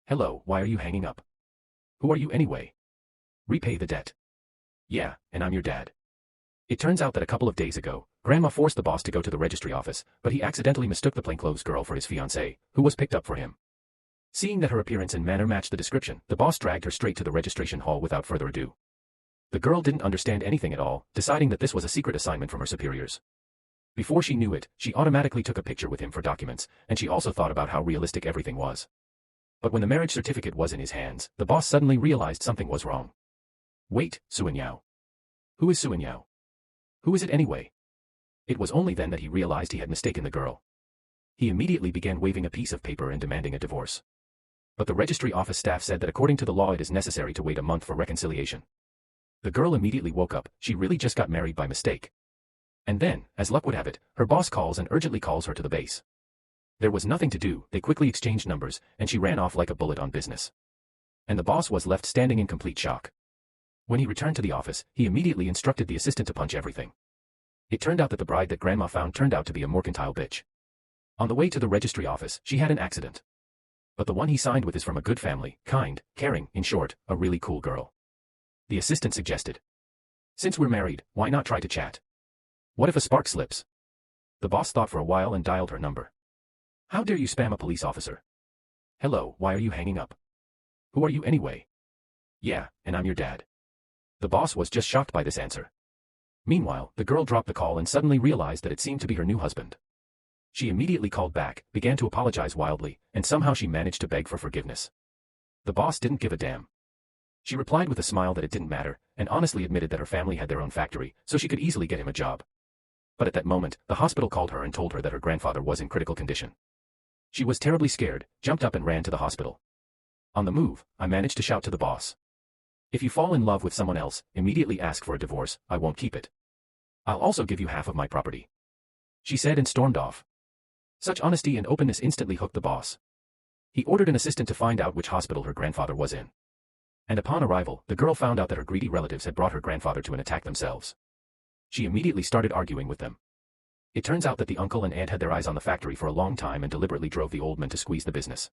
Hello, why are you hanging up? Who are you anyway? Repay the debt. Yeah, and I'm your dad. It turns out that a couple of days ago, Grandma forced the boss to go to the registry office, but he accidentally mistook the plainclothes girl for his fiancée, who was picked up for him. Seeing that her appearance and manner matched the description, the boss dragged her straight to the registration hall without further ado. The girl didn't understand anything at all, deciding that this was a secret assignment from her superiors. Before she knew it, she automatically took a picture with him for documents, and she also thought about how realistic everything was. But when the marriage certificate was in his hands, the boss suddenly realized something was wrong. Wait, Suanyao. Who is Suanyao? Who is it anyway? It was only then that he realized he had mistaken the girl. He immediately began waving a piece of paper and demanding a divorce. But the registry office staff said that according to the law it is necessary to wait a month for reconciliation. The girl immediately woke up, she really just got married by mistake. And then, as luck would have it, her boss calls and urgently calls her to the base. There was nothing to do, they quickly exchanged numbers, and she ran off like a bullet on business. And the boss was left standing in complete shock. When he returned to the office, he immediately instructed the assistant to punch everything. It turned out that the bride that Grandma found turned out to be a mercantile bitch. On the way to the registry office, she had an accident. But the one he signed with is from a good family, kind, caring, in short, a really cool girl. The assistant suggested. Since we're married, why not try to chat? What if a spark slips? The boss thought for a while and dialed her number. How dare you spam a police officer? Hello, why are you hanging up? Who are you anyway? Yeah, and I'm your dad. The boss was just shocked by this answer. Meanwhile, the girl dropped the call and suddenly realized that it seemed to be her new husband. She immediately called back, began to apologize wildly, and somehow she managed to beg for forgiveness. The boss didn't give a damn. She replied with a smile that it didn't matter, and honestly admitted that her family had their own factory, so she could easily get him a job. But at that moment, the hospital called her and told her that her grandfather was in critical condition. She was terribly scared, jumped up and ran to the hospital. On the move, I managed to shout to the boss. If you fall in love with someone else, immediately ask for a divorce, I won't keep it. I'll also give you half of my property. She said and stormed off. Such honesty and openness instantly hooked the boss. He ordered an assistant to find out which hospital her grandfather was in. And upon arrival, the girl found out that her greedy relatives had brought her grandfather to an attack themselves. She immediately started arguing with them. It turns out that the uncle and aunt had their eyes on the factory for a long time and deliberately drove the old man to squeeze the business.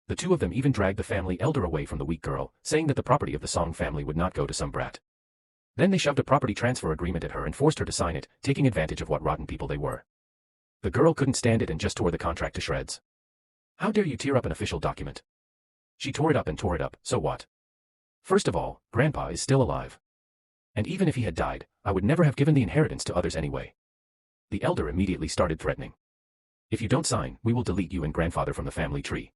The two of them even dragged the family elder away from the weak girl, saying that the property of the Song family would not go to some brat. Then they shoved a property transfer agreement at her and forced her to sign it, taking advantage of what rotten people they were. The girl couldn't stand it and just tore the contract to shreds. How dare you tear up an official document? She tore it up and tore it up, so what? First of all, Grandpa is still alive. And even if he had died, I would never have given the inheritance to others anyway. The elder immediately started threatening. If you don't sign, we will delete you and grandfather from the family tree.